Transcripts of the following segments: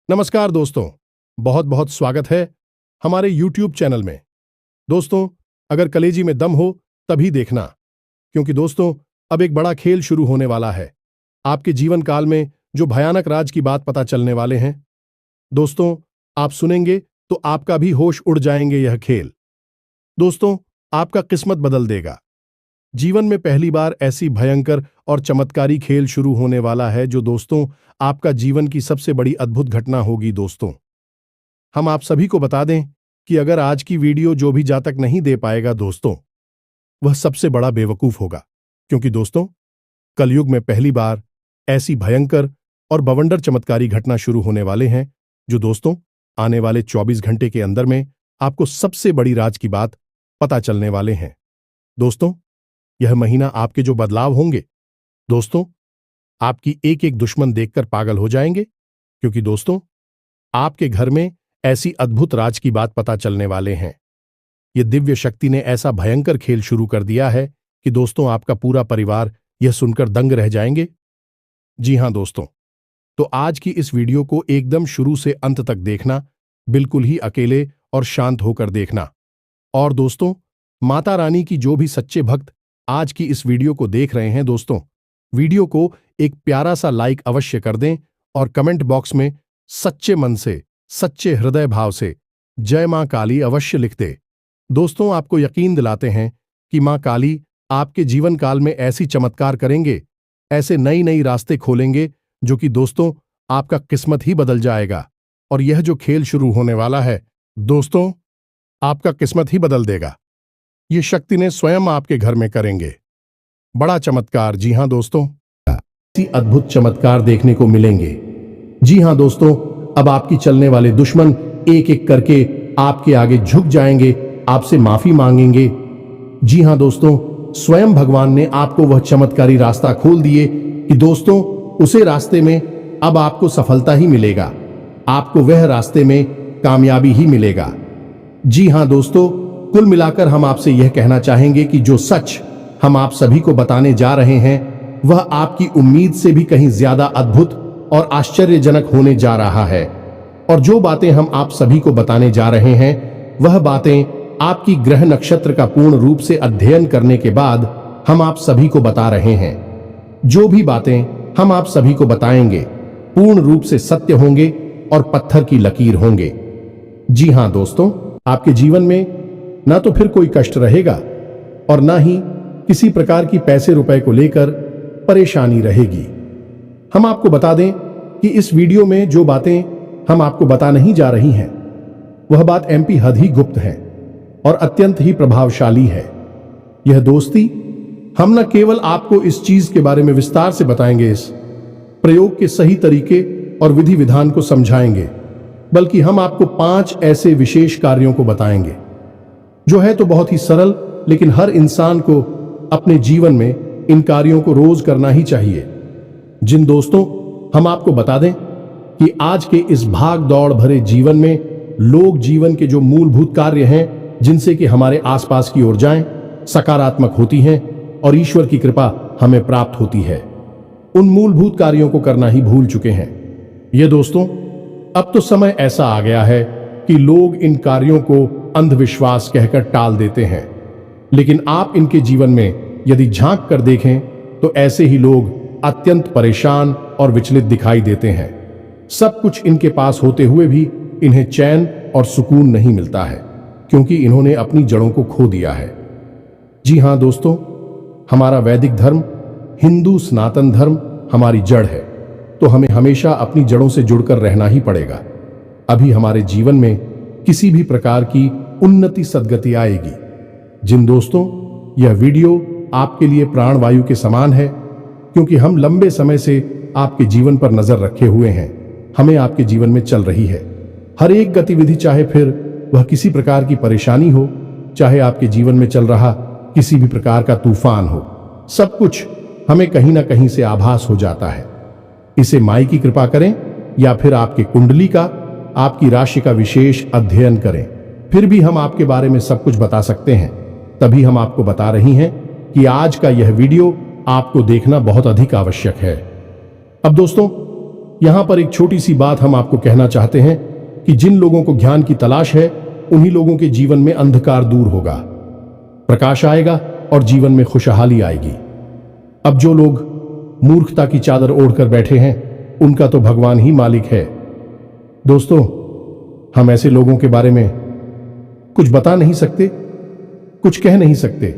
नमस्कार दोस्तों, बहुत बहुत स्वागत है हमारे YouTube चैनल में। दोस्तों, अगर कलेजी में दम हो तभी देखना, क्योंकि दोस्तों अब एक बड़ा खेल शुरू होने वाला है। आपके जीवन काल में जो भयानक राज की बात पता चलने वाले हैं। दोस्तों, आप सुनेंगे तो आपका भी होश उड़ जाएंगे। यह खेल दोस्तों आपका किस्मत बदल देगा। जीवन में पहली बार ऐसी भयंकर और चमत्कारी खेल शुरू होने वाला है जो दोस्तों आपका जीवन की सबसे बड़ी अद्भुत घटना होगी। दोस्तों, हम आप सभी को बता दें कि अगर आज की वीडियो जो भी जातक नहीं दे पाएगा दोस्तों, वह सबसे बड़ा बेवकूफ होगा। क्योंकि दोस्तों कलयुग में पहली बार ऐसी भयंकर और बवंडर चमत्कारी घटना शुरू होने वाले हैं जो दोस्तों आने वाले 24 घंटे के अंदर में आपको सबसे बड़ी राज की बात पता चलने वाले हैं। दोस्तों, यह महीना आपके जो बदलाव होंगे दोस्तों, आपकी एक एक दुश्मन देखकर पागल हो जाएंगे। क्योंकि दोस्तों आपके घर में ऐसी अद्भुत राज की बात पता चलने वाले हैं। यह दिव्य शक्ति ने ऐसा भयंकर खेल शुरू कर दिया है कि दोस्तों आपका पूरा परिवार यह सुनकर दंग रह जाएंगे। जी हां दोस्तों, तो आज की इस वीडियो को एकदम शुरू से अंत तक देखना, बिल्कुल ही अकेले और शांत होकर देखना। और दोस्तों माता रानी की जो भी सच्चे भक्त आज की इस वीडियो को देख रहे हैं दोस्तों, वीडियो को एक प्यारा सा लाइक अवश्य कर दें और कमेंट बॉक्स में सच्चे मन से, सच्चे हृदय भाव से जय मां काली अवश्य लिख दे। दोस्तों आपको यकीन दिलाते हैं कि मां काली आपके जीवन काल में ऐसी चमत्कार करेंगे, ऐसे नई नई रास्ते खोलेंगे जो कि दोस्तों आपका किस्मत ही बदल जाएगा। और यह जो खेल शुरू होने वाला है दोस्तों, आपका किस्मत ही बदल देगा। ये शक्ति ने स्वयं आपके घर में करेंगे बड़ा चमत्कार। जी हां दोस्तों, ऐसी अद्भुत चमत्कार देखने को मिलेंगे। जी हां दोस्तों, अब आपकी चलने वाले दुश्मन एक एक करके आपके आगे झुक जाएंगे, आपसे माफी मांगेंगे। जी हां दोस्तों, स्वयं भगवान ने आपको वह चमत्कारी रास्ता खोल दिए कि दोस्तों उसे रास्ते में अब आपको सफलता ही मिलेगा, आपको वह रास्ते में कामयाबी ही मिलेगा। जी हां दोस्तों, कुल मिलाकर हम आपसे यह कहना चाहेंगे कि जो सच हम आप सभी को बताने जा रहे हैं वह आपकी उम्मीद से भी कहीं ज्यादा अद्भुत और आश्चर्यजनक होने जा रहा है। और जो बातें हम आप सभी को बताने जा रहे हैं वह बातें आपकी ग्रह नक्षत्र का पूर्ण रूप से अध्ययन करने के बाद हम आप सभी को बता रहे हैं। जो भी बातें हम आप सभी को बताएंगे पूर्ण रूप से सत्य होंगे और पत्थर की लकीर होंगे। जी हां दोस्तों, आपके जीवन में ना तो फिर कोई कष्ट रहेगा और ना ही किसी प्रकार की पैसे रुपए को लेकर परेशानी रहेगी। हम आपको बता दें कि इस वीडियो में जो बातें हम आपको बता नहीं जा रही हैं वह बात MP हद ही गुप्त है और अत्यंत ही प्रभावशाली है। यह दोस्ती हम न केवल आपको इस चीज के बारे में विस्तार से बताएंगे, इस प्रयोग के सही तरीके और विधि विधान को समझाएंगे, बल्कि हम आपको 5 ऐसे विशेष कार्यों को बताएंगे जो है तो बहुत ही सरल, लेकिन हर इंसान को अपने जीवन में इन कार्यों को रोज करना ही चाहिए। जिन दोस्तों हम आपको बता दें कि आज के इस भाग दौड़ भरे जीवन में लोग जीवन के जो मूलभूत कार्य हैं जिनसे कि हमारे आसपास की ऊर्जाएं सकारात्मक होती हैं और ईश्वर की कृपा हमें प्राप्त होती है, उन मूलभूत कार्यों को करना ही भूल चुके हैं। ये दोस्तों अब तो समय ऐसा आ गया है कि लोग इन कार्यों को अंधविश्वास कहकर टाल देते हैं, लेकिन आप इनके जीवन में यदि झांक कर देखें तो ऐसे ही लोग अत्यंत परेशान और विचलित दिखाई देते हैं। सब कुछ इनके पास होते हुए भी इन्हें चैन और सुकून नहीं मिलता है, क्योंकि इन्होंने अपनी जड़ों को खो दिया है। जी हां दोस्तों, हमारा वैदिक धर्म, हिंदू सनातन धर्म हमारी जड़ है, तो हमें हमेशा अपनी जड़ों से जुड़कर रहना ही पड़ेगा। अभी हमारे जीवन में किसी भी प्रकार की उन्नति सद्गति आएगी। जिन दोस्तों यह वीडियो आपके लिए प्राणवायु के समान है, क्योंकि हम लंबे समय से आपके जीवन पर नजर रखे हुए हैं, हमें आपके जीवन में चल रही है हर एक गतिविधि, चाहे फिर वह किसी प्रकार की परेशानी हो, चाहे आपके जीवन में चल रहा किसी भी प्रकार का तूफान हो, सब कुछ हमें कहीं ना कहीं से आभास हो जाता है। इसे माई की कृपा करें या फिर आपके कुंडली का, आपकी राशि का विशेष अध्ययन करें, फिर भी हम आपके बारे में सब कुछ बता सकते हैं। तभी हम आपको बता रही हैं कि आज का यह वीडियो आपको देखना बहुत अधिक आवश्यक है। अब दोस्तों यहां पर एक छोटी सी बात हम आपको कहना चाहते हैं कि जिन लोगों को ज्ञान की तलाश है उन्हीं लोगों के जीवन में अंधकार दूर होगा, प्रकाश आएगा और जीवन में खुशहाली आएगी। अब जो लोग मूर्खता की चादर ओढ़कर बैठे हैं उनका तो भगवान ही मालिक है। दोस्तों, हम ऐसे लोगों के बारे में कुछ बता नहीं सकते, कुछ कह नहीं सकते।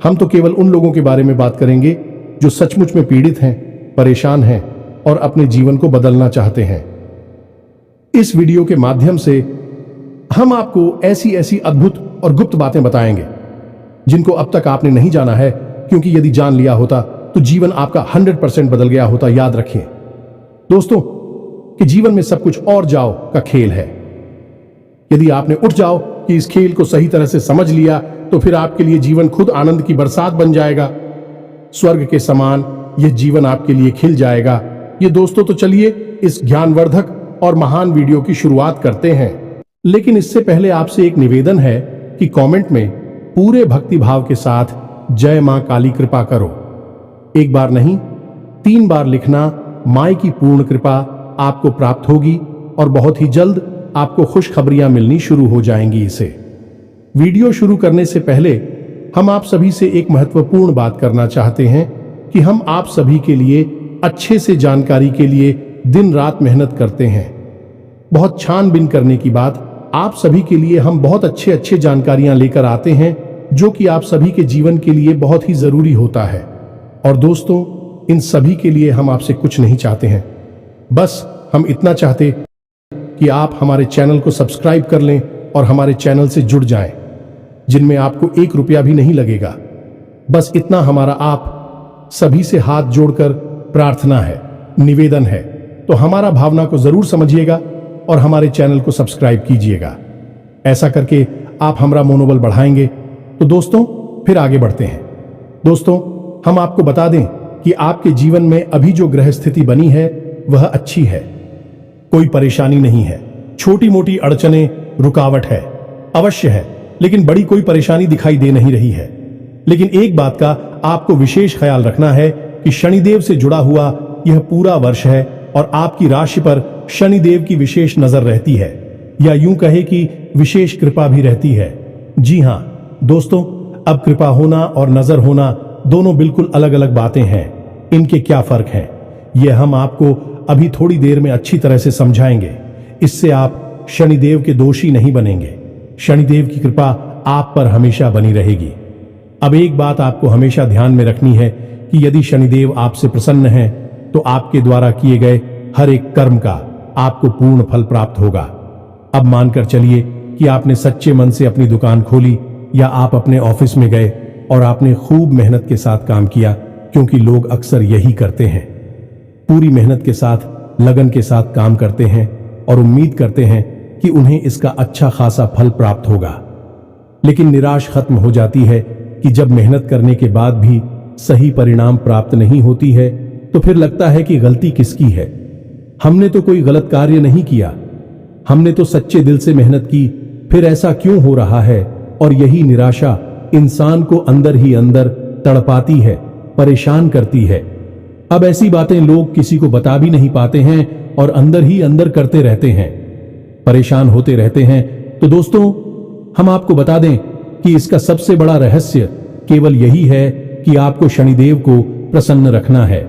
हम तो केवल उन लोगों के बारे में बात करेंगे जो सचमुच में पीड़ित हैं, परेशान हैं और अपने जीवन को बदलना चाहते हैं। इस वीडियो के माध्यम से हम आपको ऐसी ऐसी अद्भुत और गुप्त बातें बताएंगे जिनको अब तक आपने नहीं जाना है, क्योंकि यदि जान लिया होता तो जीवन आपका 100% बदल गया होता। याद रखिए दोस्तों कि जीवन में सब कुछ और जाओ का खेल है। यदि आपने उठ जाओ कि इस खेल को सही तरह से समझ लिया तो फिर आपके लिए जीवन खुद आनंद की बरसात बन जाएगा। स्वर्ग के समान यह जीवन आपके लिए खिल जाएगा। ये दोस्तों, तो चलिए इस ज्ञानवर्धक और महान वीडियो की शुरुआत करते हैं। लेकिन इससे पहले आपसे एक निवेदन है कि कमेंट में पूरे भक्ति भाव के साथ जय मां काली कृपा करो। एक बार नहीं, 3 बार लिखना। माई की पूर्ण कृपा आपको प्राप्त होगी और बहुत ही जल्द आपको खुशखबरियां मिलनी शुरू हो जाएंगी। इसे वीडियो शुरू करने से पहले हम आप सभी से एक महत्वपूर्ण बात करना चाहते हैं कि हम आप सभी के लिए अच्छे से जानकारी के लिए दिन रात मेहनत करते हैं। बहुत छानबीन करने की बात, आप सभी के लिए हम बहुत अच्छे जानकारियां लेकर आते हैं जो कि आप सभी के जीवन के लिए बहुत ही जरूरी होता है। और दोस्तों, इन सभी के लिए हम आपसे कुछ नहीं चाहते हैं, बस हम इतना चाहते कि आप हमारे चैनल को सब्सक्राइब कर लें और हमारे चैनल से जुड़ जाएं, जिनमें आपको 1 रुपया भी नहीं लगेगा। बस इतना हमारा आप सभी से हाथ जोड़कर प्रार्थना है, निवेदन है। तो हमारा भावना को जरूर समझिएगा और हमारे चैनल को सब्सक्राइब कीजिएगा। ऐसा करके आप हमारा मनोबल बढ़ाएंगे। तो दोस्तों, फिर आगे बढ़ते हैं। दोस्तों, हम आपको बता दें कि आपके जीवन में अभी जो ग्रह स्थिति बनी है वह अच्छी है, कोई परेशानी नहीं है। छोटी मोटी अड़चने, रुकावट है, अवश्य है, लेकिन बड़ी कोई परेशानी दिखाई दे नहीं रही है। लेकिन एक बात का आपको विशेष ख्याल रखना है कि शनिदेव से जुड़ा हुआ यह पूरा वर्ष है और आपकी राशि पर शनिदेव की विशेष नजर रहती है, या यूं कहे कि विशेष कृपा भी रहती है। जी हां दोस्तों, अब कृपा होना और नजर होना दोनों बिल्कुल अलग अलग बातें हैं। इनके क्या फर्क हैं, यह हम आपको अभी थोड़ी देर में अच्छी तरह से समझाएंगे। इससे आप शनिदेव के दोषी नहीं बनेंगे। शनिदेव की कृपा आप पर हमेशा बनी रहेगी। अब एक बात आपको हमेशा ध्यान में रखनी है कि यदि शनिदेव आपसे प्रसन्न हैं तो आपके द्वारा किए गए हर एक कर्म का आपको पूर्ण फल प्राप्त होगा। अब मानकर चलिए कि आपने सच्चे मन से अपनी दुकान खोली या आप अपने ऑफिस में गए और आपने खूब मेहनत के साथ काम किया, क्योंकि लोग अक्सर यही करते हैं, पूरी मेहनत के साथ, लगन के साथ काम करते हैं और उम्मीद करते हैं कि उन्हें इसका अच्छा खासा फल प्राप्त होगा। लेकिन निराश खत्म हो जाती है कि जब मेहनत करने के बाद भी सही परिणाम प्राप्त नहीं होती है तो फिर लगता है कि गलती किसकी है। हमने तो कोई गलत कार्य नहीं किया, हमने तो सच्चे दिल से मेहनत की, फिर ऐसा क्यों हो रहा है। और यही निराशा इंसान को अंदर ही अंदर तड़पाती है, परेशान करती है। अब ऐसी बातें लोग किसी को बता भी नहीं पाते हैं और अंदर ही अंदर करते रहते हैं, परेशान होते रहते हैं। तो दोस्तों, हम आपको बता दें कि इसका सबसे बड़ा रहस्य केवल यही है कि आपको शनिदेव को प्रसन्न रखना है।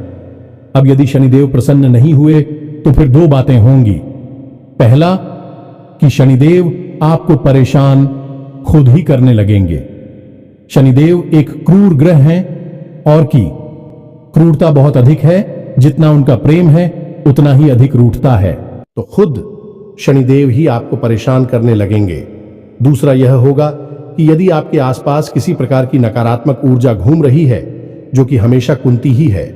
अब यदि शनिदेव प्रसन्न नहीं हुए तो फिर 2 बातें होंगी। पहला कि शनिदेव आपको परेशान खुद ही करने लगेंगे। शनिदेव एक क्रूर ग्रह हैं और की क्रूरता बहुत अधिक है। जितना उनका प्रेम है उतना ही अधिक रूठता है। तो खुद शनिदेव ही आपको परेशान करने लगेंगे। दूसरा यह होगा कि यदि आपके आसपास किसी प्रकार की नकारात्मक ऊर्जा घूम रही है जो कि हमेशा कुंती ही है,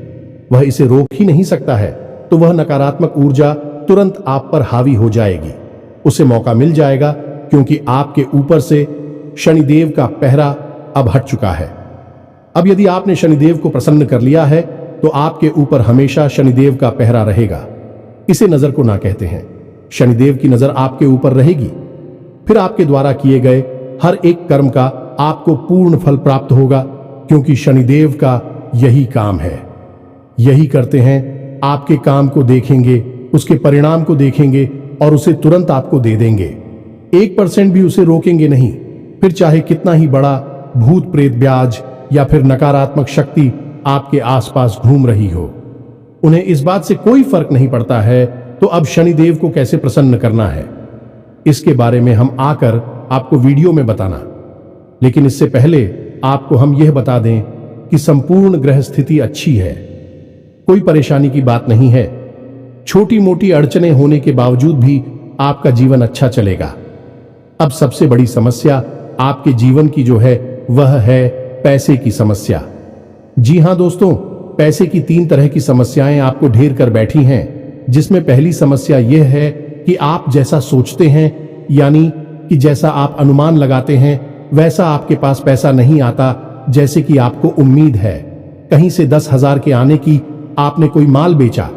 वह इसे रोक ही नहीं सकता है, तो वह नकारात्मक ऊर्जा तुरंत आप पर हावी हो जाएगी। उसे मौका मिल जाएगा क्योंकि आपके ऊपर से शनिदेव का पहरा अब हट चुका है। अब यदि आपने शनिदेव को प्रसन्न कर लिया है तो आपके ऊपर हमेशा शनिदेव का पहरा रहेगा। इसे नजर को ना कहते हैं। शनिदेव की नजर आपके ऊपर रहेगी, फिर आपके द्वारा किए गए हर एक कर्म का आपको पूर्ण फल प्राप्त होगा, क्योंकि शनिदेव का यही काम है। यही करते हैं, आपके काम को देखेंगे उसके परिणाम को देखेंगे और उसे तुरंत आपको दे देंगे। 1% भी उसे रोकेंगे नहीं, फिर चाहे कितना ही बड़ा भूत प्रेत ब्याज या फिर नकारात्मक शक्ति आपके आसपास घूम रही हो। उन्हें इस बात से कोई फर्क नहीं पड़ता है तो अब शनिदेव को कैसे प्रसन्न करना है, इसके बारे में हम आकर आपको वीडियो में बताना। लेकिन इससे पहले आपको हम यह बता दें कि संपूर्ण ग्रह स्थिति अच्छी है, कोई परेशानी की बात नहीं है। छोटी मोटी अड़चनें होने के बावजूद भी आपका जीवन अच्छा चलेगा। अब सबसे बड़ी समस्या आपके जीवन की जो है वह है पैसे की समस्या। जी हां दोस्तों, पैसे की 3 तरह की समस्याएं आपको घेर कर बैठी हैं, जिसमें पहली समस्या यह है कि आप जैसा सोचते हैं, यानी कि जैसा आप अनुमान लगाते हैं वैसा आपके पास पैसा नहीं आता जैसे कि आपको उम्मीद है। कहीं से 10,000 के आने की आपने कोई माल बेचा,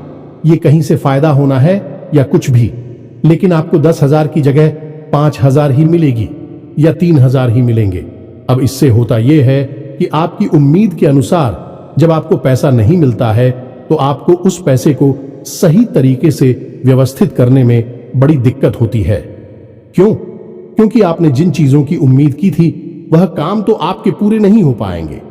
ये कहीं से फायदा होना है या कुछ भी, लेकिन आपको 10,000 की जगह 5,000 ही मिलेगी या 3,000 ही मिलेंगे। अब इससे होता यह है कि आपकी उम्मीद के अनुसार जब आपको पैसा नहीं मिलता है तो आपको उस पैसे को सही तरीके से व्यवस्थित करने में बड़ी दिक्कत होती है। क्यों? क्योंकि आपने जिन चीजों की उम्मीद की थी वह काम तो आपके पूरे नहीं हो पाएंगे।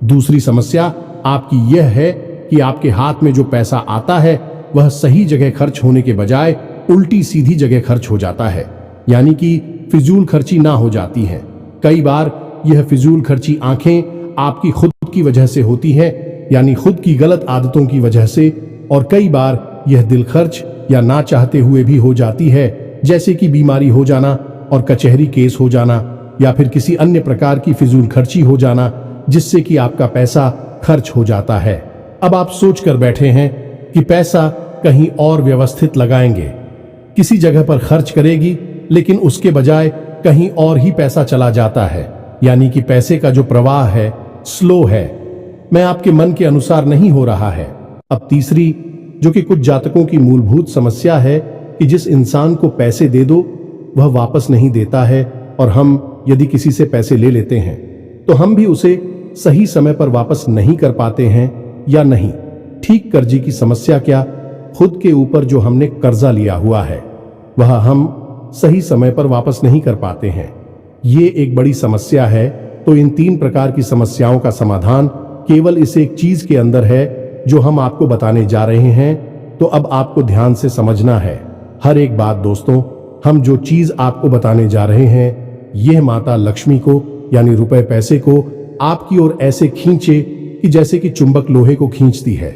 दूसरी समस्या आपकी यह है कि आपके हाथ में जो पैसा आता है वह सही जगह खर्च होने के बजाय उल्टी सीधी जगह खर्च हो जाता है, यानी कि फिजूल खर्ची ना हो जाती है। कई बार यह फिजूल खर्ची आंखें आपकी खुद की वजह से होती है, यानी खुद की गलत आदतों की वजह से, और कई बार यह दिल खर्च या ना चाहते हुए भी हो जाती है, जैसे कि बीमारी हो जाना और कचहरी केस हो जाना या फिर किसी अन्य प्रकार की फिजूल खर्ची हो जाना, जिससे कि आपका पैसा खर्च हो जाता है। अब आप सोच कर बैठे हैं कि पैसा कहीं और व्यवस्थित लगाएंगे, किसी जगह पर खर्च करेगी, लेकिन उसके बजाय कहीं और ही पैसा चला जाता है, यानी कि पैसे का जो प्रवाह है स्लो है, मैं आपके मन के अनुसार नहीं हो रहा है। अब तीसरी, जो कि कुछ जातकों की मूलभूत समस्या है कि जिस इंसान को पैसे दे दो वह वापस नहीं देता है, और हम यदि किसी से पैसे ले लेते हैं तो हम भी उसे सही समय पर वापस नहीं कर पाते हैं या नहीं। ठीक कर्जे की समस्या क्या, खुद के ऊपर जो हमने कर्जा लिया हुआ है वह हम सही समय पर वापस नहीं कर पाते हैं, ये एक बड़ी समस्या है। तो इन 3 प्रकार की समस्याओं का समाधान केवल इस एक चीज के अंदर है जो हम आपको बताने जा रहे हैं। तो अब आपको ध्यान से समझना है हर एक बात दोस्तों। हम जो चीज आपको बताने जा रहे हैं यह माता लक्ष्मी को, यानी रुपए पैसे को आपकी ओर ऐसे खींचे कि जैसे कि चुंबक लोहे को खींचती है।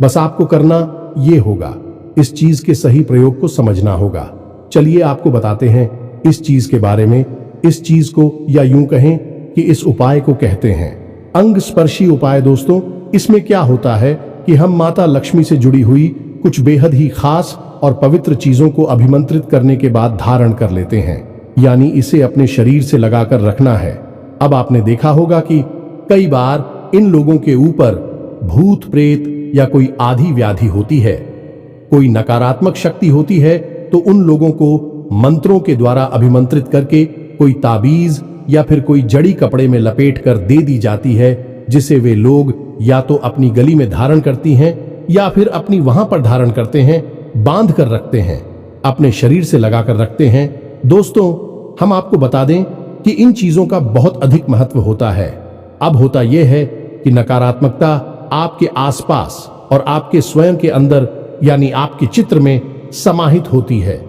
बस आपको करना यह होगा, इस चीज के सही प्रयोग को समझना होगा। चलिए आपको बताते हैं इस चीज के बारे में। इस चीज को, या यूं कहें कि इस उपाय को कहते हैं अंग स्पर्शी उपाय। दोस्तों, इसमें क्या होता है कि हम माता लक्ष्मी से जुड़ी हुई कुछ बेहद ही खास और पवित्र चीजों को अभिमंत्रित करने के बाद धारण कर लेते हैं, यानी इसे अपने शरीर से लगाकर रखना है। अब आपने देखा होगा कि कई बार इन लोगों के ऊपर भूत प्रेत या कोई आधी व्याधि होती है, कोई नकारात्मक शक्ति होती है, तो उन लोगों को मंत्रों के द्वारा अभिमंत्रित करके कोई ताबीज या फिर कोई जड़ी कपड़े में लपेट कर दे दी जाती है, जिसे वे लोग या तो अपनी गली में धारण करती हैं या फिर अपनी वहां पर धारण करते हैं, बांध कर रखते हैं, अपने शरीर से लगाकर रखते हैं। दोस्तों, हम आपको बता दें कि इन चीजों का बहुत अधिक महत्व होता है। अब होता यह है कि नकारात्मकता आपके आसपास और आपके स्वयं के अंदर, यानी आपके चित्र में समाहित होती है।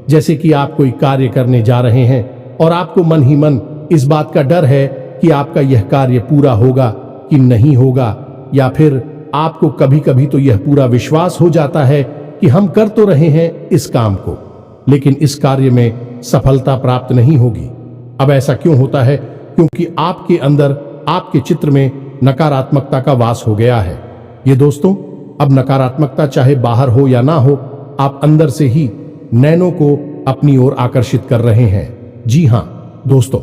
जैसे कि आप कोई कार्य करने जा रहे हैं और आपको मन ही मन इस बात का डर है कि आपका यह कार्य पूरा होगा कि नहीं होगा, या फिर आपको कभी कभी तो यह पूरा विश्वास हो जाता है कि हम कर तो रहे हैं इस काम को, लेकिन इस कार्य में सफलता प्राप्त नहीं होगी। अब ऐसा क्यों होता है? क्योंकि आपके अंदर, आपके चित्र में नकारात्मकता का वास हो गया है। ये दोस्तों, अब नकारात्मकता चाहे बाहर हो या ना हो, आप अंदर से ही नैनों को अपनी ओर आकर्षित कर रहे हैं। जी हां दोस्तों,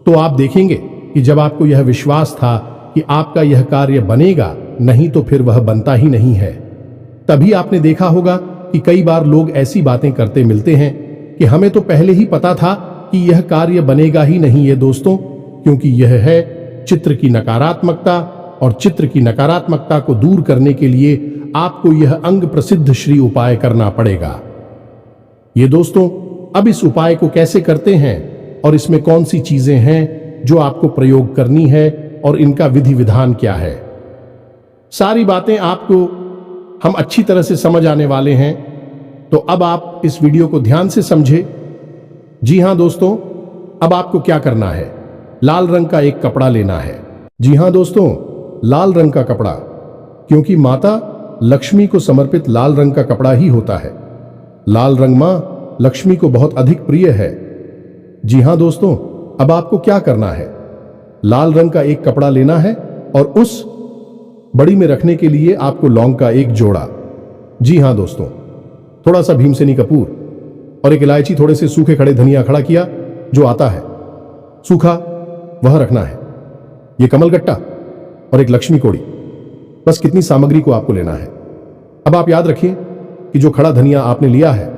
तो आप देखेंगे कि जब आपको यह विश्वास था कि आपका यह कार्य बनेगा, नहीं तो फिर वह बनता ही नहीं है, तभी आपने देखा होगा कि कई बार लोग ऐसी बातें करते मिलते हैं कि हमें तो पहले ही पता था कि यह कार्य बनेगा ही नहीं है दोस्तों, क्योंकि यह है चित्र की नकारात्मकता। और चित्र की नकारात्मकता को दूर करने के लिए आपको यह अंग प्रसिद्ध श्री उपाय करना पड़ेगा। ये दोस्तों, अब इस उपाय को कैसे करते हैं और इसमें कौन सी चीजें हैं जो आपको प्रयोग करनी है और इनका विधि विधान क्या है, सारी बातें आपको हम अच्छी तरह से समझ आने वाले हैं। तो अब आप इस वीडियो को ध्यान से समझे। जी हां दोस्तों, अब आपको क्या करना है, लाल रंग का एक कपड़ा लेना है। जी हां दोस्तों, लाल रंग का कपड़ा, क्योंकि माता लक्ष्मी को समर्पित लाल रंग का कपड़ा ही होता है। लाल रंग मां लक्ष्मी को बहुत अधिक प्रिय है। जी हां दोस्तों, अब आपको क्या करना है, लाल रंग का एक कपड़ा लेना है और उस बड़ी में रखने के लिए आपको लौंग का एक जोड़ा, जी हां दोस्तों, थोड़ा सा भीमसेनी कपूर और एक इलायची, थोड़े से सूखे खड़े धनिया खड़ा किया जो आता है सूखा, वह रखना है। यह कमलगट्टा और एक लक्ष्मी कोड़ी, बस कितनी सामग्री को आपको लेना है। अब आप याद रखिए कि जो खड़ा धनिया आपने लिया है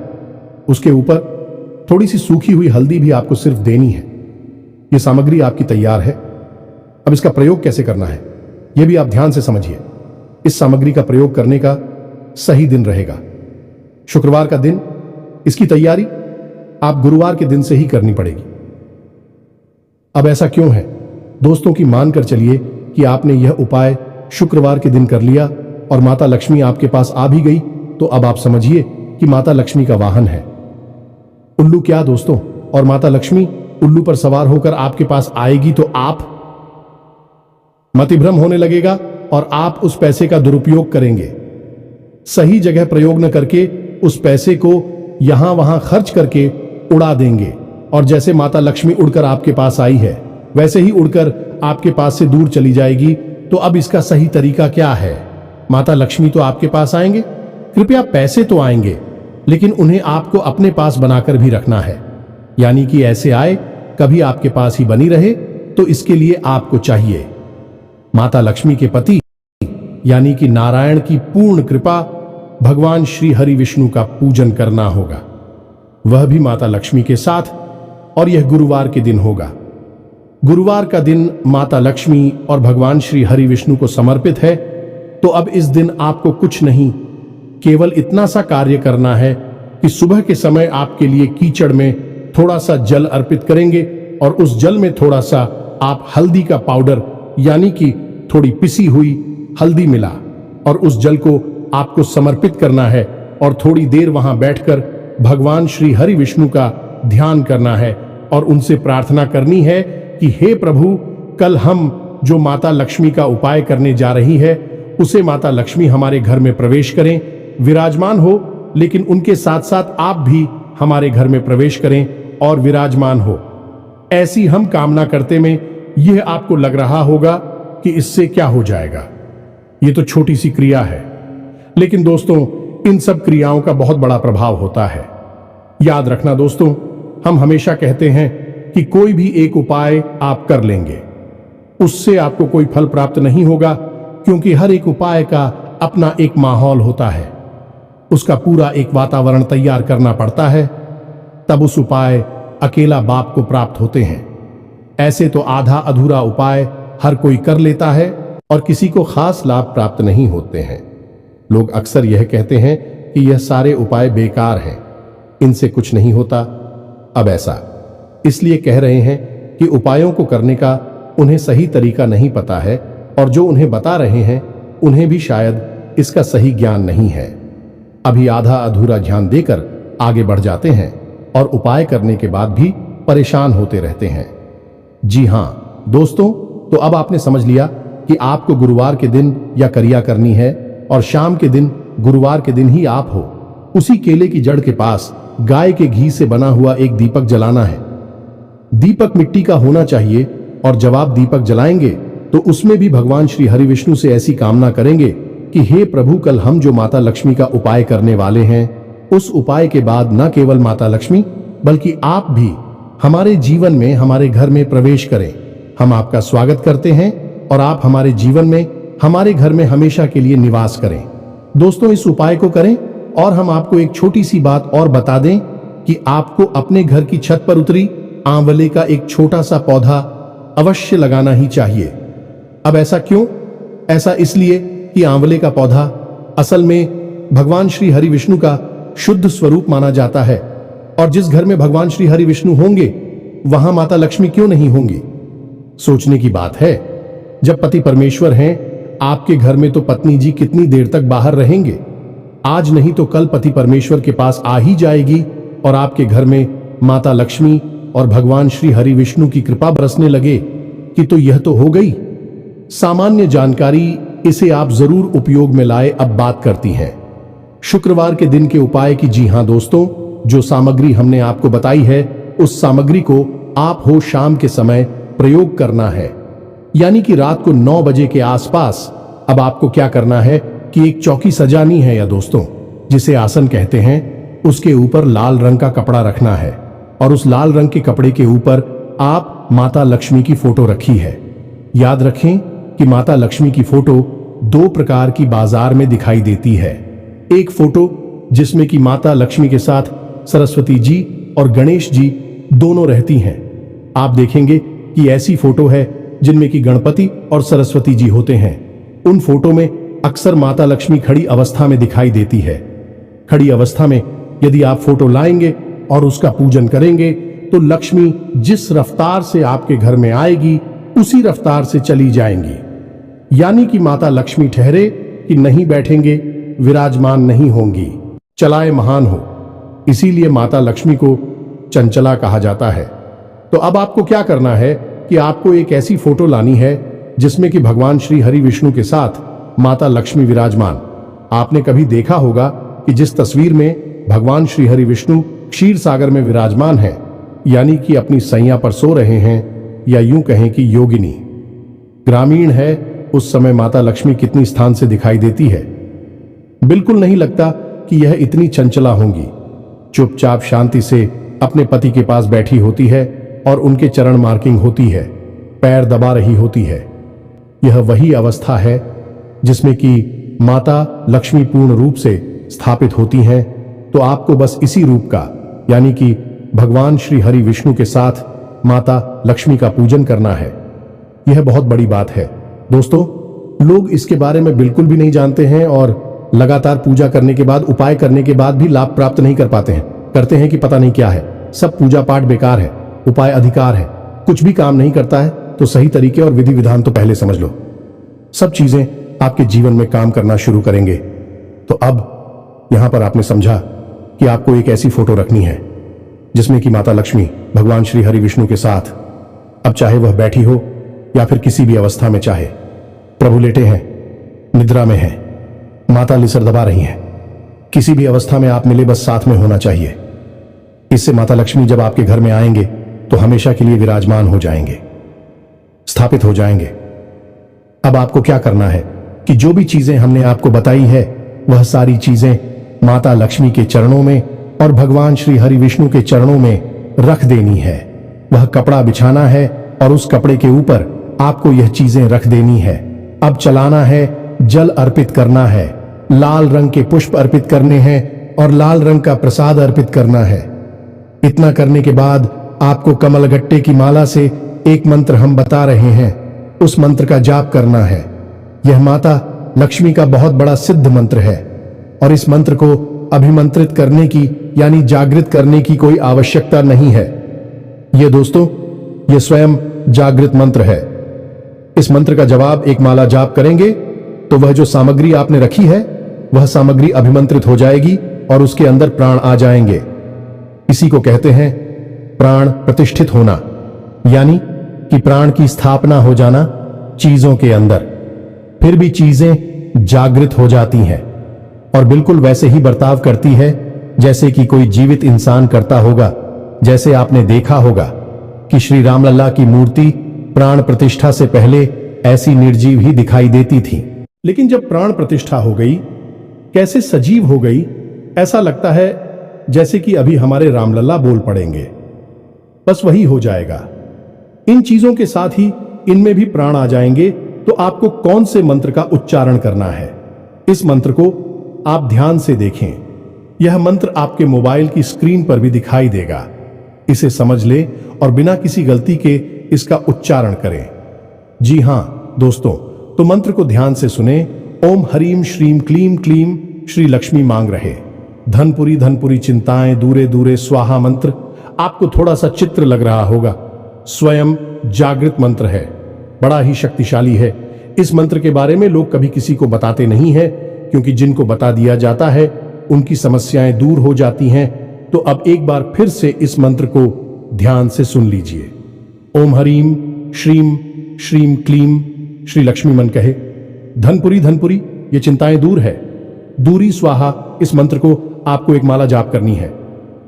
उसके ऊपर थोड़ी सी सूखी हुई हल्दी भी आपको सिर्फ देनी है। यह सामग्री आपकी तैयार है। अब इसका प्रयोग कैसे करना है यह भी आप ध्यान से समझिए। इस सामग्री का प्रयोग करने का सही दिन रहेगा शुक्रवार का दिन। इसकी तैयारी आप गुरुवार के दिन से ही करनी पड़ेगी। अब ऐसा क्यों है दोस्तों कि मानकर चलिए कि आपने यह उपाय शुक्रवार के दिन कर लिया और माता लक्ष्मी आपके पास आ भी गई, तो अब आप समझिए कि माता लक्ष्मी का वाहन है उल्लू। क्या दोस्तों, और माता लक्ष्मी उल्लू पर सवार होकर आपके पास आएगी तो आप मतिभ्रम होने लगेगा और आप उस पैसे का दुरुपयोग करेंगे। सही जगह प्रयोग न करके उस पैसे को यहां वहां खर्च करके उड़ा देंगे। और जैसे माता लक्ष्मी उड़कर आपके पास आई है वैसे ही उड़कर आपके पास से दूर चली जाएगी। तो अब इसका सही तरीका क्या है? माता लक्ष्मी तो आपके पास आएंगे, कृपया पैसे तो आएंगे, लेकिन उन्हें आपको अपने पास बनाकर भी रखना है, यानी कि ऐसे आए कभी आपके पास ही बनी रहे। तो इसके लिए आपको चाहिए माता लक्ष्मी के पति यानी कि नारायण की पूर्ण कृपा, भगवान श्री हरि विष्णु का पूजन करना होगा, वह भी माता लक्ष्मी के साथ। और यह गुरुवार के दिन होगा। गुरुवार का दिन माता लक्ष्मी और भगवान श्री हरि विष्णु को समर्पित है। तो अब इस दिन आपको कुछ नहीं, केवल इतना सा कार्य करना है कि सुबह के समय आपके लिए कीचड़ में थोड़ा सा जल अर्पित करेंगे और उस जल में थोड़ा सा आप हल्दी का पाउडर यानी कि थोड़ी पिसी हुई हल्दी मिला और उस जल को आपको समर्पित करना है और थोड़ी देर वहां बैठकर भगवान श्री हरि विष्णु का ध्यान करना है और उनसे प्रार्थना करनी है कि हे प्रभु, कल हम जो माता लक्ष्मी का उपाय करने जा रही है उसे माता लक्ष्मी हमारे घर में प्रवेश करें, विराजमान हो, लेकिन उनके साथ साथ आप भी हमारे घर में प्रवेश करें और विराजमान हो। ऐसी हम कामना करते में यह आपको लग रहा होगा कि इससे क्या हो जाएगा, ये तो छोटी सी क्रिया है, लेकिन दोस्तों इन सब क्रियाओं का बहुत बड़ा प्रभाव होता है। याद रखना दोस्तों, हम हमेशा कहते हैं कि कोई भी एक उपाय आप कर लेंगे उससे आपको कोई फल प्राप्त नहीं होगा, क्योंकि हर एक उपाय का अपना एक माहौल होता है, उसका पूरा एक वातावरण तैयार करना पड़ता है, तब उस उपाय अकेला बाप को प्राप्त होते हैं। ऐसे तो आधा अधूरा उपाय हर कोई कर लेता है और किसी को खास लाभ प्राप्त नहीं होते हैं। लोग अक्सर यह कहते हैं कि यह सारे उपाय बेकार हैं, इनसे कुछ नहीं होता। अब ऐसा इसलिए कह रहे हैं कि उपायों को करने का उन्हें सही तरीका नहीं पता है और जो उन्हें बता रहे हैं उन्हें भी शायद इसका सही ज्ञान नहीं है। अभी आधा अधूरा ध्यान देकर आगे बढ़ जाते हैं और उपाय करने के बाद भी परेशान होते रहते हैं। जी हां दोस्तों, तो अब आपने समझ लिया कि आपको गुरुवार के दिन या क्रिया करनी है और शाम के दिन गुरुवार के दिन ही आप हो उसी केले की जड़ के पास गाय के घी से बना हुआ एक दीपक जलाना है। दीपक मिट्टी का होना चाहिए और जब आप दीपक जलाएंगे तो उसमें भी भगवान श्री हरि विष्णु से ऐसी कामना करेंगे कि हे प्रभु, कल हम जो माता लक्ष्मी का उपाय करने वाले हैं उस उपाय के बाद न केवल माता लक्ष्मी बल्कि आप भी हमारे जीवन में, हमारे घर में प्रवेश करें। हम आपका स्वागत करते हैं और आप हमारे जीवन में, हमारे घर में हमेशा के लिए निवास करें। दोस्तों इस उपाय को करें और हम आपको एक छोटी सी बात और बता दें कि आपको अपने घर की छत पर उतरी आंवले का एक छोटा सा पौधा अवश्य लगाना ही चाहिए। अब ऐसा क्यों? ऐसा इसलिए कि आंवले का पौधा असल में भगवान श्री हरि विष्णु का शुद्ध स्वरूप माना जाता है। और जिस घर में भगवान श्री हरि विष्णु होंगे वहां माता लक्ष्मी क्यों नहीं होंगी? सोचने की बात है। जब पति परमेश्वर हैं आपके घर में, तो पत्नी जी कितनी देर तक बाहर रहेंगे? आज नहीं तो कल पति परमेश्वर के पास आ ही जाएगी और आपके घर में माता लक्ष्मी और भगवान श्री हरि विष्णु की कृपा बरसने लगे कि तो यह तो हो गई सामान्य जानकारी। इसे आप जरूर उपयोग में लाए। अब बात करती हैं शुक्रवार के दिन के उपाय की। जी हां दोस्तों, जो सामग्री हमने आपको बताई है उस सामग्री को आप हो शाम के समय प्रयोग करना है, यानी कि रात को 9 बजे के आसपास। अब आपको क्या करना है कि एक चौकी सजानी है या दोस्तों जिसे आसन कहते हैं, उसके ऊपर लाल रंग का कपड़ा रखना है और उस लाल रंग के कपड़े के ऊपर आप माता लक्ष्मी की फोटो रखी है। याद रखें कि माता लक्ष्मी की फोटो 2 प्रकार की बाजार में दिखाई देती है। एक फोटो जिसमें कि माता लक्ष्मी के साथ सरस्वती जी और गणेश जी दोनों रहती हैं। आप देखेंगे कि ऐसी फोटो है जिनमें कि गणपति और सरस्वती जी होते हैं। उन फोटो में अक्सर माता लक्ष्मी खड़ी अवस्था में दिखाई देती है। खड़ी अवस्था में यदि आप फोटो लाएंगे और उसका पूजन करेंगे तो लक्ष्मी जिस रफ्तार से आपके घर में आएगी उसी रफ्तार से चली जाएंगी, यानी कि माता लक्ष्मी ठहरे कि नहीं बैठेंगे, विराजमान नहीं होंगी, चलाए महान हो। इसीलिए माता लक्ष्मी को चंचला कहा जाता है। तो अब आपको क्या करना है कि आपको एक ऐसी फोटो लानी है जिसमें कि भगवान श्री हरि विष्णु के साथ माता लक्ष्मी विराजमान। आपने कभी देखा होगा कि जिस तस्वीर में भगवान श्री हरि विष्णु क्षीर सागर में विराजमान है, यानी कि अपनी सैया पर सो रहे हैं, या यूं कहें कि योगिनी ग्रामीण है, उस समय माता लक्ष्मी कितनी स्थान से दिखाई देती है। बिल्कुल नहीं लगता कि यह इतनी चंचला होंगी। चुपचाप शांति से अपने पति के पास बैठी होती है और उनके चरण मार्किंग होती है, पैर दबा रही होती है। यह वही अवस्था है जिसमें कि माता लक्ष्मी पूर्ण रूप से स्थापित होती हैं। तो आपको बस इसी रूप का, यानी कि भगवान श्री हरि विष्णु के साथ माता लक्ष्मी का पूजन करना है। यह बहुत बड़ी बात है दोस्तों। लोग इसके बारे में बिल्कुल भी नहीं जानते हैं और लगातार पूजा करने के बाद, उपाय करने के बाद भी लाभ प्राप्त नहीं कर पाते हैं। करते हैं कि पता नहीं क्या है, सब पूजा पाठ बेकार है, उपाय अधिकार है, कुछ भी काम नहीं करता है। तो सही तरीके और विधि विधान तो पहले समझ लो, सब चीजें आपके जीवन में काम करना शुरू करेंगे। तो अब यहां पर आपने समझा कि आपको एक ऐसी फोटो रखनी है जिसमें कि माता लक्ष्मी भगवान श्री हरि विष्णु के साथ, अब चाहे वह बैठी हो या फिर किसी भी अवस्था में, चाहे प्रभु लेटे हैं, निद्रा में हैं, माता लिसर दबा रही हैं, किसी भी अवस्था में आप मिले, बस साथ में होना चाहिए। इससे माता लक्ष्मी जब आपके घर में आएंगे तो हमेशा के लिए विराजमान हो जाएंगे, स्थापित हो जाएंगे। अब आपको क्या करना है कि जो भी चीजें हमने आपको बताई है वह सारी चीजें माता लक्ष्मी के चरणों में और भगवान श्री हरि विष्णु के चरणों में रख देनी है। वह कपड़ा बिछाना है और उस कपड़े के ऊपर आपको यह चीजें रख देनी है। अब चलाना है, जल अर्पित करना है, लाल रंग के पुष्प अर्पित करने हैं और लाल रंग का प्रसाद अर्पित करना है। इतना करने के बाद आपको कमलगट्टे की माला से एक मंत्र हम बता रहे हैं, उस मंत्र का जाप करना है। यह माता लक्ष्मी का बहुत बड़ा सिद्ध मंत्र है और इस मंत्र को अभिमंत्रित करने की, यानी जागृत करने की कोई आवश्यकता नहीं है। यह दोस्तों, यह स्वयं जागृत मंत्र है। इस मंत्र का जवाब एक माला जाप करेंगे तो वह जो सामग्री आपने रखी है वह सामग्री अभिमंत्रित हो जाएगी और उसके अंदर प्राण आ जाएंगे। इसी को कहते हैं प्राण प्रतिष्ठित होना, यानी कि प्राण की स्थापना हो जाना चीजों के अंदर। फिर भी चीजें जागृत हो जाती हैं और बिल्कुल वैसे ही बर्ताव करती है जैसे कि कोई जीवित इंसान करता होगा। जैसे आपने देखा होगा कि श्री रामलला की मूर्ति प्राण प्रतिष्ठा से पहले ऐसी निर्जीव ही दिखाई देती थी, लेकिन जब प्राण प्रतिष्ठा हो गई, कैसे सजीव हो गई, ऐसा लगता है जैसे कि अभी हमारे रामलला बोल पड़ेंगे। बस वही हो जाएगा। इन चीजों के साथ ही इनमें भी प्राण आ जाएंगे। तो आपको कौन से मंत्र का उच्चारण करना है, इस मंत्र को आप ध्यान से देखें। यह मंत्र आपके मोबाइल की स्क्रीन पर भी दिखाई देगा। इसे समझ ले और बिना किसी गलती के इसका उच्चारण करें। जी हां दोस्तों, तो मंत्र को ध्यान से सुने ओम हरीम श्रीम क्लीम क्लीम श्री लक्ष्मी मांग रहे। धनपुरी चिंताएं दूरे दूरे स्वाहा मंत्र आपको थोड़ा सा चित्र लग रहा होगा, स्वयं जागृत मंत्र है, बड़ा ही शक्तिशाली है। इस मंत्र के बारे में लोग कभी किसी को बताते नहीं है, क्योंकि जिनको बता दिया जाता है उनकी समस्याएं दूर हो जाती हैं। तो अब एक बार फिर से इस मंत्र को ध्यान से सुन लीजिए। ओम हरीम श्रीम श्रीम क्लीम श्री लक्ष्मी मन कहे। धनपुरी ये चिंताएं दूर है, दूरी स्वाहा। इस मंत्र को आपको एक माला जाप करनी है।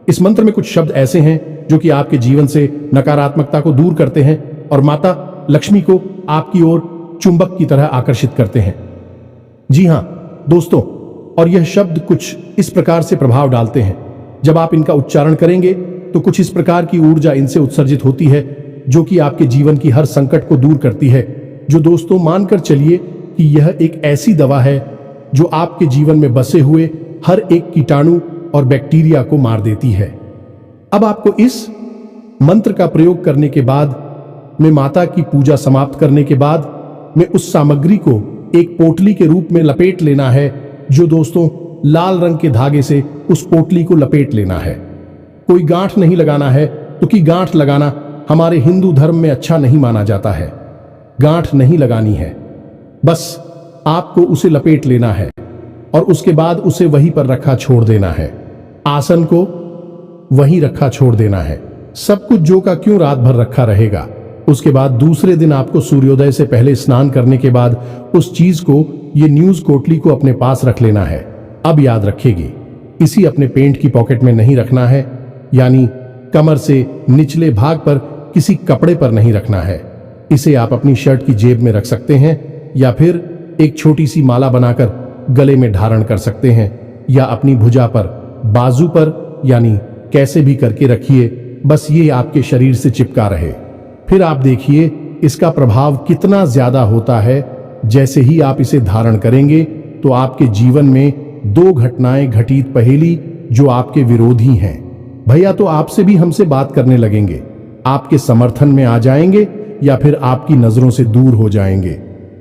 इस मंत्र में कुछ शब्द ऐसे हैं जो कि आपके जीवन से नकारात्मकता को दूर करते हैं और माता लक्ष्मी को आपकी ओर चुंबक की तरह आकर्षित करते हैं। जी हां दोस्तों, और यह शब्द कुछ इस प्रकार से प्रभाव डालते हैं, जब आप इनका उच्चारण करेंगे तो कुछ इस प्रकार की ऊर्जा इनसे उत्सर्जित होती है जो कि आपके जीवन की हर संकट को दूर करती है। जो दोस्तों मानकर चलिए कि यह एक ऐसी दवा है जो आपके जीवन में बसे हुए हर एक कीटाणु और बैक्टीरिया को मार देती है। अब आपको इस मंत्र का प्रयोग करने के बाद में माता की पूजा समाप्त करने के बाद में उस सामग्री को एक पोटली के रूप में लपेट लेना है। जो दोस्तों लाल रंग के धागे से उस पोटली को लपेट लेना है। कोई गांठ नहीं लगाना है, क्योंकि गांठ लगाना हमारे हिंदू धर्म में अच्छा नहीं माना जाता है। गांठ नहीं लगानी है, बस आपको उसे लपेट लेना है और उसके बाद उसे वहीं पर रखा छोड़ देना है। आसन को वहीं रखा छोड़ देना है। सब कुछ जो का क्यों रात भर रखा रहेगा। उसके बाद दूसरे दिन आपको सूर्योदय से पहले स्नान करने के बाद उस चीज को, ये न्यूज कोटली को अपने पास रख लेना है। अब याद रखेगी, इसी अपने पेंट की पॉकेट में नहीं रखना है, यानी कमर से निचले भाग पर किसी कपड़े पर नहीं रखना है। इसे आप अपनी शर्ट की जेब में रख सकते हैं या फिर एक छोटी सी माला बनाकर गले में धारण कर सकते हैं, या अपनी भुजा पर, बाजू पर, यानी कैसे भी करके रखिए, बस ये आपके शरीर से चिपका रहे। फिर आप देखिए इसका प्रभाव कितना ज्यादा होता है। जैसे ही आप इसे धारण करेंगे तो आपके जीवन में दो घटनाएं घटित पहेली जो आपके विरोधी हैं, भैया तो आपसे भी हमसे बात करने लगेंगे, आपके समर्थन में आ जाएंगे या फिर आपकी नजरों से दूर हो जाएंगे।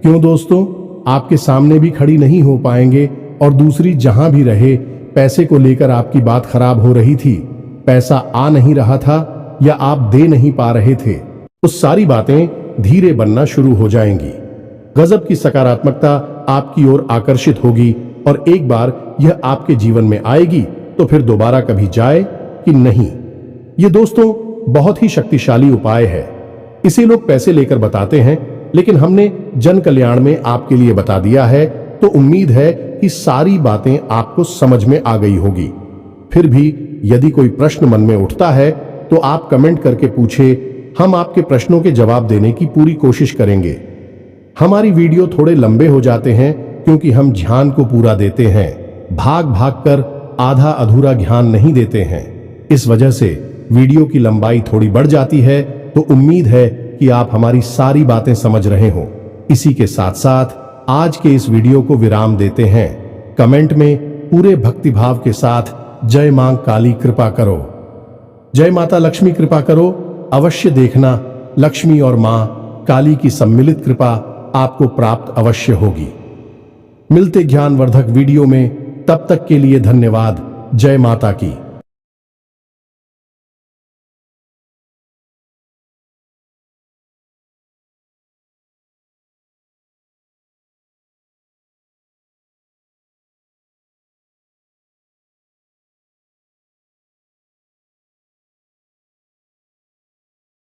क्यों दोस्तों, आपके सामने भी खड़ी नहीं हो पाएंगे। और दूसरी, जहां भी रहे, पैसे को लेकर आपकी बात खराब हो रही थी, पैसा आ नहीं रहा था या आप दे नहीं पा रहे थे, उस सारी बातें धीरे बनना शुरू हो जाएंगी। गजब की सकारात्मकता आपकी ओर आकर्षित होगी और एक बार यह आपके जीवन में आएगी तो फिर दोबारा कभी जाए कि नहीं। ये दोस्तों बहुत ही शक्तिशाली उपाय है। इसे लोग पैसे लेकर बताते हैं, लेकिन हमने जन कल्याण में आपके लिए बता दिया है, तो उम्मीद है कि सारी बातें आपको समझ में आ गई होगी। फिर भी यदि कोई प्रश्न मन में उठता है तो आप कमेंट करके पूछे, हम आपके प्रश्नों के जवाब देने की पूरी कोशिश करेंगे। हमारी वीडियो थोड़े लंबे हो जाते हैं क्योंकि हम ध्यान को पूरा देते हैं, भाग भाग कर आधा अधूरा ध्यान नहीं देते हैं। इस वजह से वीडियो की लंबाई थोड़ी बढ़ जाती है। तो उम्मीद है कि आप हमारी सारी बातें समझ रहे हो। इसी के साथ साथ आज के इस वीडियो को विराम देते हैं। कमेंट में पूरे भक्तिभाव के साथ जय मां काली कृपा करो, जय माता लक्ष्मी कृपा करो अवश्य देखना। लक्ष्मी और मां काली की सम्मिलित कृपा आपको प्राप्त अवश्य होगी। मिलते ज्ञानवर्धक वीडियो में, तब तक के लिए धन्यवाद। जय माता की।